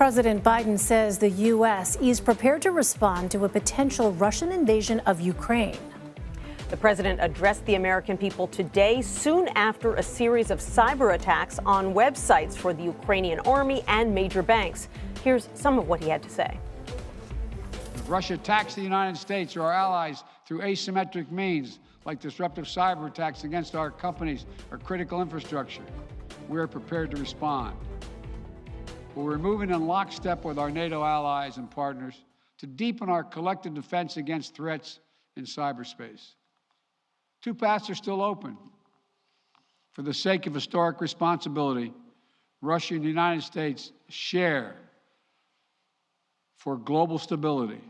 President Biden says the U.S. is prepared to respond to a potential Russian invasion of Ukraine. The president addressed the American people today, soon after a series of cyber attacks on websites for the Ukrainian army and major banks. Here's some of what he had to say. If Russia attacks the United States or our allies through asymmetric means, like disruptive cyber attacks against our companies or critical infrastructure, we are prepared to respond. We're moving in lockstep with our NATO allies and partners to deepen our collective defense against threats in cyberspace. Two paths are still open. For the sake of historic responsibility, Russia and the United States share for global stability,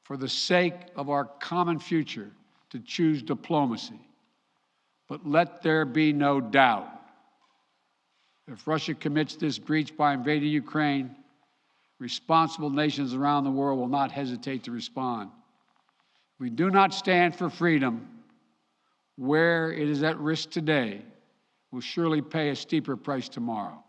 for the sake of our common future, to choose diplomacy. But let there be no doubt. If Russia commits this breach by invading Ukraine, responsible nations around the world will not hesitate to respond. We do not stand for freedom where it is at risk today, will surely pay a steeper price tomorrow.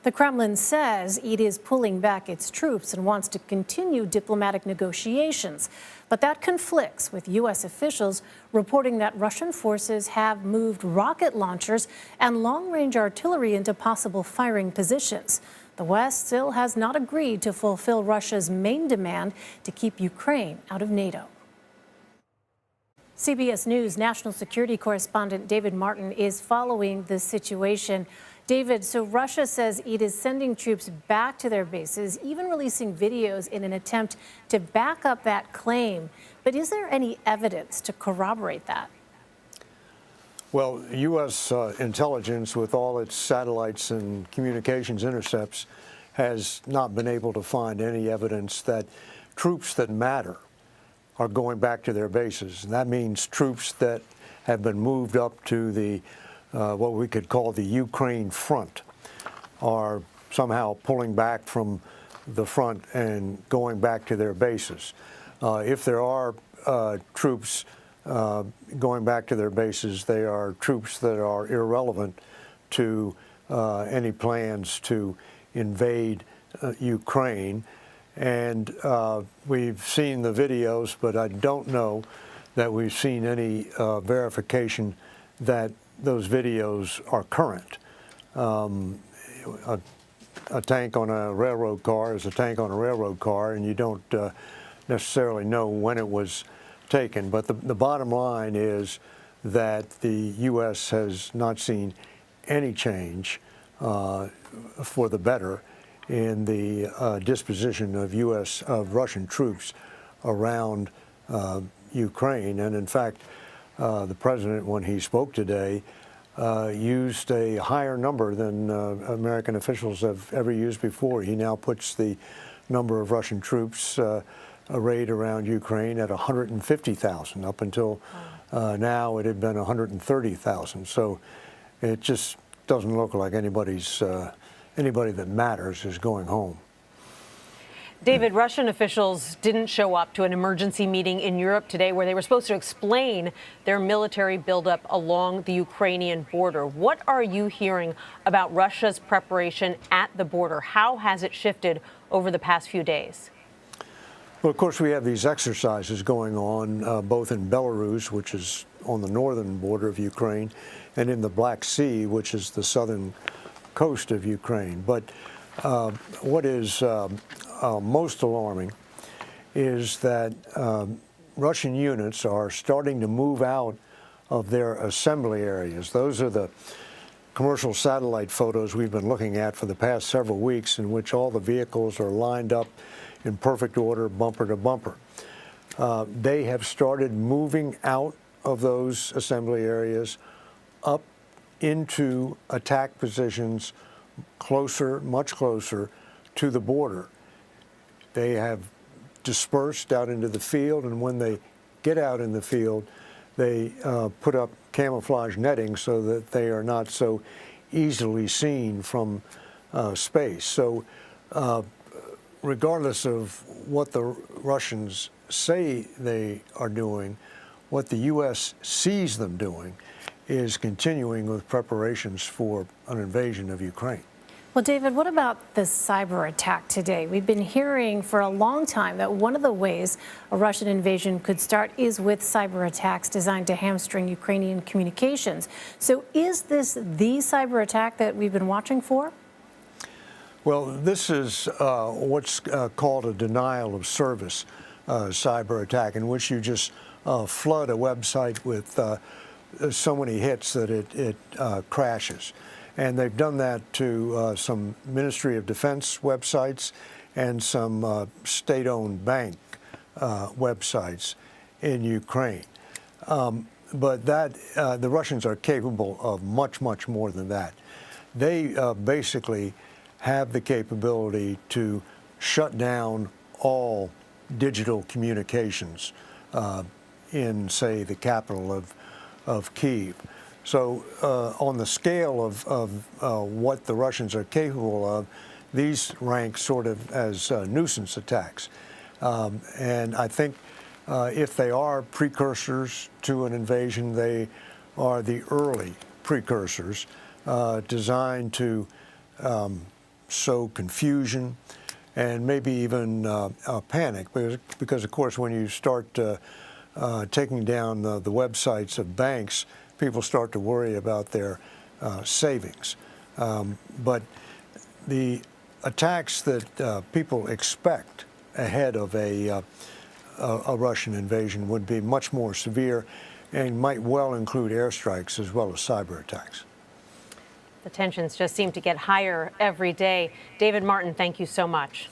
The Kremlin says it is pulling back its troops and wants to continue diplomatic negotiations. But that conflicts with U.S. officials reporting that Russian forces have moved rocket launchers and long-range artillery into possible firing positions. The West still has not agreed to fulfill Russia's main demand to keep Ukraine out of NATO. CBS News national security correspondent David Martin is following this situation. David, so Russia says it is sending troops back to their bases, even releasing videos in an attempt to back up that claim. But is there any evidence to corroborate that? Well, U.S. intelligence, with all its satellites and communications intercepts, has not been able to find any evidence that troops that matter are going back to their bases. And that means troops that have been moved up to the what we could call the Ukraine front are somehow pulling back from the front and going back to their bases. If there are troops going back to their bases, they are troops that are irrelevant to any plans to invade Ukraine. And we've seen the videos, but I don't know that we've seen any verification that those videos are current. A tank on a railroad car is a tank on a railroad car, and you don't necessarily know when it was taken. But the bottom line is that the U.S. has not seen any change for the better in the disposition of Russian troops around Ukraine. And in fact, the president, when he spoke today, used a higher number than American officials have ever used before. He now puts the number of Russian troops arrayed around Ukraine at 150,000. Up until now, it had been 130,000. So it just doesn't look like anybody that matters is going home. David, Russian officials didn't show up to an emergency meeting in Europe today where they were supposed to explain their military buildup along the Ukrainian border. What are you hearing about Russia's preparation at the border? How has it shifted over the past few days? Well, of course, we have these exercises going on both in Belarus, which is on the northern border of Ukraine, and in the Black Sea, which is the southern coast of Ukraine. But what is most alarming is that Russian units are starting to move out of their assembly areas. Those are the commercial satellite photos we've been looking at for the past several weeks, in which all the vehicles are lined up in perfect order, bumper to bumper. They have started moving out of those assembly areas up into attack positions closer, much closer to the border. They have dispersed out into the field, and when they get out in the field, they put up camouflage netting so that they are not so easily seen from space. So regardless of what the Russians say they are doing, what the U.S. sees them doing is continuing with preparations for an invasion of Ukraine. Well, David, what about the cyber attack today? We've been hearing for a long time that one of the ways a Russian invasion could start is with cyber attacks designed to hamstring Ukrainian communications. So is this the cyber attack that we've been watching for? Well, this is what's called a denial of service cyber attack, in which you just flood a website with so many hits that it crashes. And they've done that to some Ministry of Defense websites and some state-owned bank websites in Ukraine. But the Russians are capable of much, much more than that. They basically have the capability to shut down all digital communications in, say, the capital of Kyiv. So on the scale of what the Russians are capable of, these rank sort of as nuisance attacks. And I think if they are precursors to an invasion, they are the early precursors designed to sow confusion and maybe even panic. Because, of course, when you start taking down the websites of banks, people start to worry about their savings. But the attacks that people expect ahead of a Russian invasion would be much more severe and might well include airstrikes as well as cyber attacks. The tensions just seem to get higher every day. David Martin, thank you so much.